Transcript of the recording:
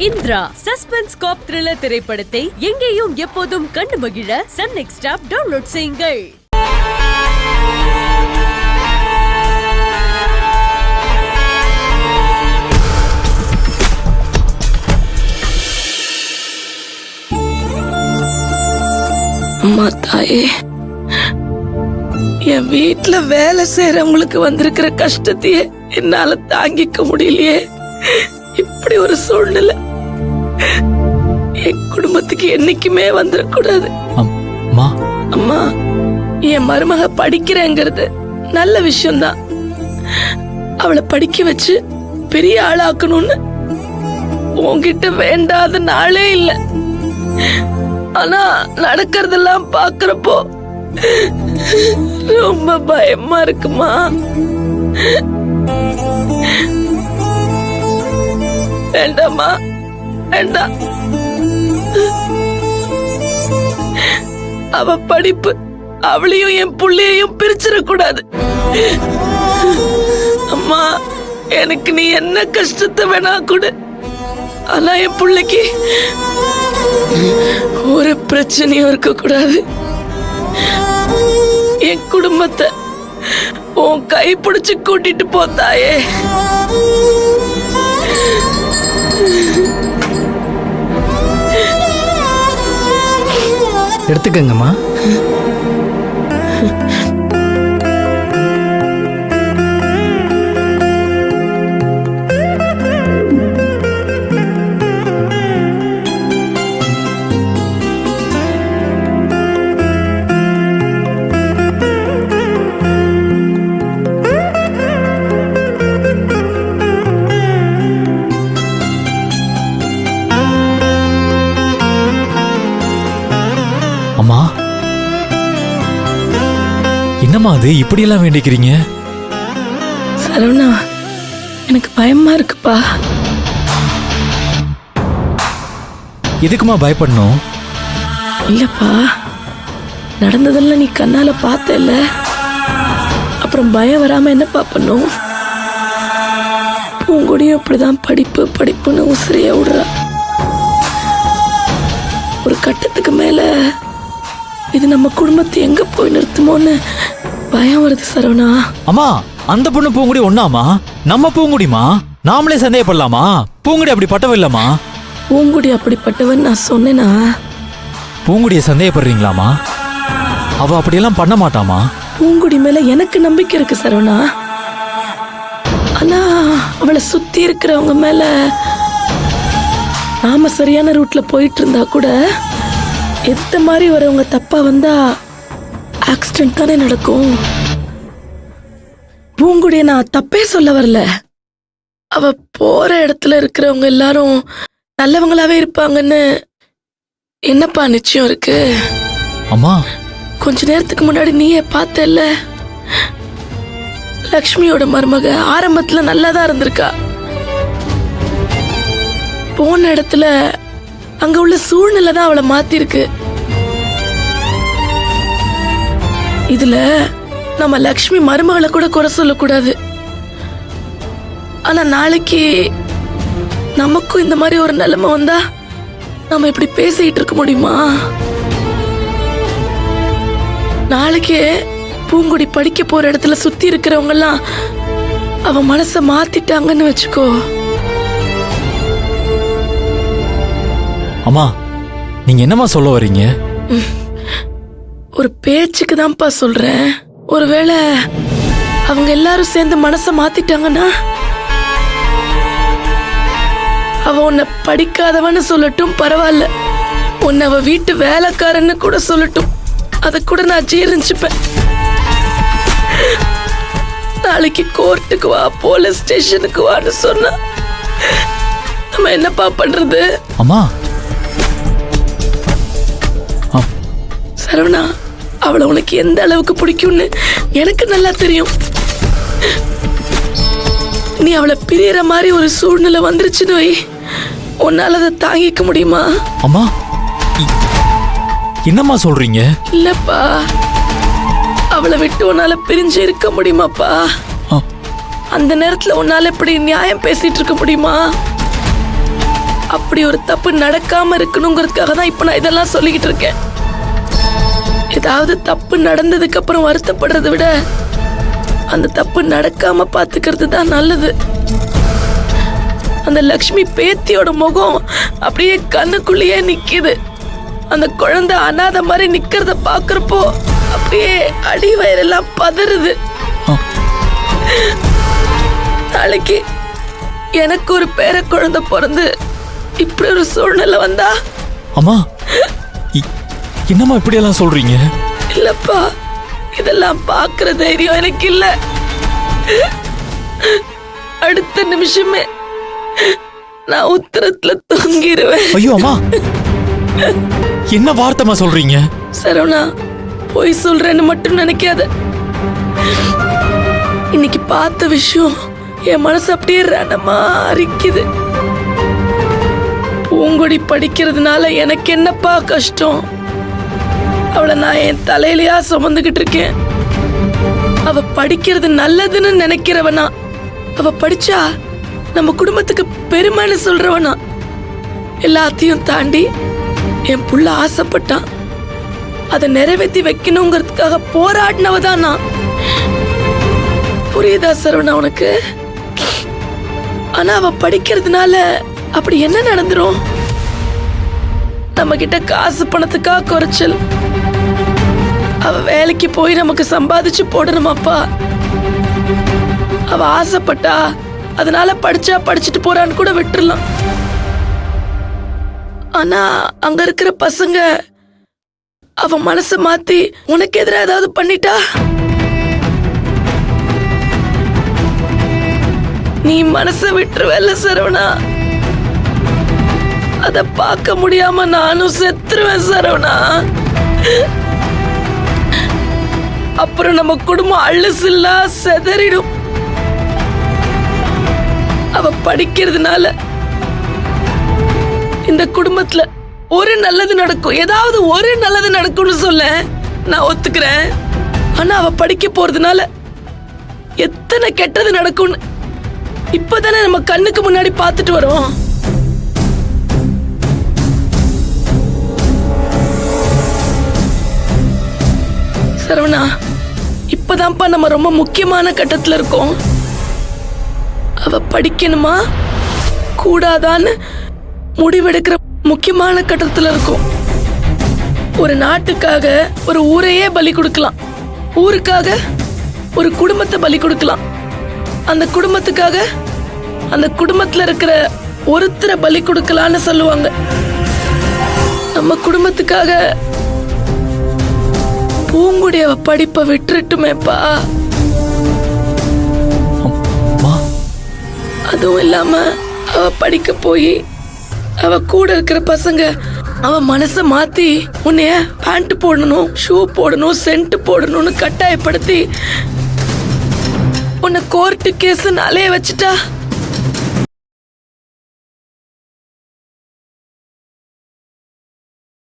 Indira suspense காப் thriller திரைப்படத்தை எங்கேயும் எப்போதும் கண்டு மகிழ சன் நெக்ஸ்ட் ஆப் டவுன்லோட் செய்யுங்கள். அம்மா தாயே, என் வீட்டுல வேலை செய்யறவங்களுக்கு வந்திருக்கிற கஷ்டத்தையே என்னால தாங்கிக்க முடியலையே. இப்படி ஒரு சூழ்நிலை என் குடும்பத்துக்கு என்னைக்குமே வந்துடக்கூடாது. அம்மா, என் மருமக படிக்கிறேங்கிறது நல்ல விஷயம்தான். அவளை படிக்க வச்சு பெரிய ஆளாக்கணும்னு உன்கிட்ட வேண்டாத நாளே இல்ல. ஆனா நடக்கிறதெல்லாம் பாக்குறப்போ ரொம்ப பயமா இருக்குமா. வேண்டாமா, வேண்டாம். அவ படிப்பு அவளையும் என் புள்ளையையும் பிரிச்சிடக்கூடாது. அம்மா, எனக்கு நீ என்ன கஷ்டத்தை வேணா கொடு. ஆனா என் புள்ளைக்கு ஒரு பிரச்சனையும் இருக்க கூடாது. என் குடும்பத்தை உன் கை பிடிச்சு கூட்டிட்டு போத்தாயே. எடுத்துக்கங்கம்மா. அம்மா, என்னம்மா அது இப்படி எல்லாம் வேண்டிக்கிறீங்க? சரவணா, எனக்கு பயமா இருக்குப்பா. எதுக்குமா பயப்படணும்? இல்லப்பா, நடந்ததெல்லாம் நீ கண்ணால பார்த்தல, அப்புறம் பயம் வராம என்னப்பா பண்ணும்? பூங்கொடியும் அப்படிதான் படிப்பு படிப்புன்னு உசிரியா விடுறா. ஒரு கட்டத்துக்கு மேல இது நம்ம குடும்பத்தை எங்க போய் நிறுத்துமோன்னு பயம் வருது சரவணா. அம்மா, அந்த பொண்ணு பூங்குடி ஒண்ணாமா? நம்ம பூங்குடிமா? நாமளே சந்தேகப்படலாமா? பூங்குடி அப்படி பட்டவில்லம்மா. பூங்குடி அப்படிப்பட்டவன் நான் சொன்னேனா? பூங்குடியை சந்தேகப்படுறீங்களாமா? அவ அப்படியெல்லாம் பண்ண மாட்டாமா. பூங்குடி மேல எனக்கு நம்பிக்கை இருக்கு சரவணா. ஆனா அவளை சுத்தி இருக்கிறவங்க மேல நாம சரியான ரூட்ல போயிட்டு இருந்தா கூட எத்த மாதிரி வரவங்க தப்பா வந்தா ஆக்சிடென்ட் தானே நடக்கும். பூங்குடிய நான் தப்பே சொல்ல வரல. அவ போற இடத்துல இருக்கிறவங்க எல்லாரும் நல்லவங்களாவே இருப்பாங்கன்னு என்னப்பா நிச்சயம் இருக்கு? அம்மா, கொஞ்ச நேரத்துக்கு முன்னாடி நீயே பார்த்தல்ல, லக்ஷ்மியோட மருமக ஆரம்பத்துல நல்லாதான் இருந்திருக்கா. போன இடத்துல அங்க உள்ள சூழ்நிலை தான் அவளை மாத்திருக்கு. இதுல நம்ம லக்ஷ்மி மருமகளை கூட குறை சொல்லக்கூடாது. ஆனா நாளைக்கு நமக்கும் இந்த மாதிரி ஒரு நிலைமை வந்தா நம்ம இப்படி பேசிட்டு இருக்க முடியுமா? நாளைக்கு பூங்குடி படிக்க போற இடத்துல சுத்தி இருக்கிறவங்க எல்லாம் அவ மனச மாத்திட்டாங்கன்னு வச்சுக்கோ. அம்மா, நீங்க என்னம்மா சொல்ல வர்றீங்க? ஒரு பேச்சுக்கு தான்ப்பா சொல்றேன். ஒருவேளை அவங்க எல்லாரும் சேர்ந்து மனச மாத்திட்டாங்கன்னா அவ உன்னை படிக்காதவன்னு சொல்லட்டும், பரவாயில்ல. உன்னை அவ வீட்டு வேலைக்காரன்னு கூட சொல்லட்டும், அத கூட நான் ஜீரணிச்சுப்பேன். நாளைக்கு கோர்ட்டுக்கு வா, போலீஸ் ஸ்டேஷனுக்கு வான்னு சொன்னா நம்ம என்னப்பா பண்றது? அம்மா, சரவணா, அவளை உனக்கு எந்த அளவுக்கு பிடிக்கும்னு எனக்கு நல்லா தெரியும். நீ அவளை பிரியற மாதிரி ஒரு சூழ்நிலை வந்துருச்சுன்னு வை, உன்னால அதை தாங்கிக்க முடியுமா? அம்மா, என்னம்மா சொல்றீங்க? இல்லப்பா, அவளை விட்டு உன்னால பிரிஞ்சு இருக்க முடியுமாப்பா? அந்த நேரத்துல உன்னால எப்படி நியாயம் பேசிட்டு இருக்க முடியுமா? அப்படி ஒரு தப்பு நடக்காம இருக்கணுங்கிறதுக்காக தான் இப்ப நான் இதெல்லாம் சொல்லிக்கிட்டு இருக்கேன். ஏதாவது தப்பு நடந்ததுக்கு அப்புறம் வருத்தப்படுறதை விட அந்த தப்பு நடக்காம பாத்துக்கிறது தான் நல்லது. அந்த லக்ஷ்மி பேத்தியோட முகம் அப்படியே கண்ணுக்குள்ளேயே நிக்குது. அந்த குழந்தை அனாதை மாதிரி நிக்கிறத பாக்குறப்போ அப்படியே அடி வயிறெல்லாம் பதறுது. நாளைக்கு எனக்கு ஒரு பேர குழந்தை பிறந்து இப்படி ஒரு சூழ்நிலை வந்தா அம்மா என்னம்மா இப்படி எல்லாம் சொல்றீங்க? இல்லப்பா, இதெல்லாம் பாக்குற தைரியம் எனக்கு இல்ல. அடுத்த நிமிஷமே நான் உத்தரத்துல தொங்கிடுவேன். ஐயோ அம்மா, என்ன வார்த்தைமா சொல்றீங்க? சரவணா, போய் சொல்றேன்னு மட்டும் நினைக்காத. இன்னைக்கு பார்த்த விஷயம் என் மனசு அப்படியே ரணமா அரிக்குது. பூங்கொடி படிக்கிறதுனால எனக்கு என்னப்பா கஷ்டம்? அவளை நான் என் தலையிலயா சுமந்துகிட்டு இருக்கேன். அவ படிக்கிறது நல்லதுன்னு நினைக்கிறவனா, அவ படிச்சா நம்ம குடும்பத்துக்கு பெருமைன்னு சொல்றவனா, எல்லாத்தையும் தாண்டி என் புள்ள ஆசைப்பட்டான், அதை நிறைவேற்றி வைக்கணுங்கிறதுக்காக போராடினவதான் நான். புரியுதா சரவணா உனக்கு? ஆனா அவ படிக்கிறதுனால அப்படி என்ன நடந்துரும்? நம்ம கிட்ட காசு பணத்துக்கா குறைச்சல். அவ வேலைக்கு போய் நமக்கு சம்பாதிச்சு போடணுமாப்பா. அவ ஆசைப்பட்டா அதனால படிச்சா படிச்சுட்டு போறான்னு கூட விட்டுறலாம். ஆனா அங்க இருக்கிற பசங்க அவ மனச மாத்தி உனக்கு எதிராக ஏதாவது பண்ணிட்டா, நீ மனச விட்டுருவல்ல சரவணா. அத பார்க்க முடியாம நானும் செத்துருவேன் சரவணா. அப்புறம் நம்ம குடும்பம் அள்ளுசில்லா செதறிடும். அவ படிக்கிறதுனால இந்த குடும்பத்துல ஒரு நல்லது நடக்கும், ஏதாவது ஒரு நல்லது நடக்கும்னு சொல்ல நான் ஒத்துக்கிறேன். ஆனா அவ படிக்க போறதுனால எத்தனை கெட்டது நடக்கும்னு இப்பதானே நம்ம கண்ணுக்கு முன்னாடி பார்த்துட்டு வரோம். சரவணா, இப்பதான்ப்பா நம்ம ரொம்ப முக்கியமான கட்டத்துல இருக்கோம். அவ படிக்கணுமா கூடாதான்னு முடிவெடுக்கிற முக்கியமான கட்டத்துல இருக்கும். ஒரு நாட்டுக்காக ஒரு ஊரையே பலி கொடுக்கலாம், ஊருக்காக ஒரு குடும்பத்தை பலி கொடுக்கலாம், அந்த குடும்பத்துக்காக அந்த குடும்பத்துல இருக்கிற ஒருத்தரை பலி கொடுக்கலான்னு சொல்லுவாங்க. நம்ம குடும்பத்துக்காக பூங்குடி அவ படிப்பை விட்டுட்டுமேப்பா. அதுவும் இல்லாம அவ படிக்க போய் அவ கூட இருக்கிற பசங்க அவ மனச மாத்தி உன்னைய பேண்ட் போடணும், ஷூ போடணும், சென்ட் போடணும்னு கட்டாயப்படுத்தி உன்னை கோர்ட்டு கேஸ் அலைய வச்சுட்டா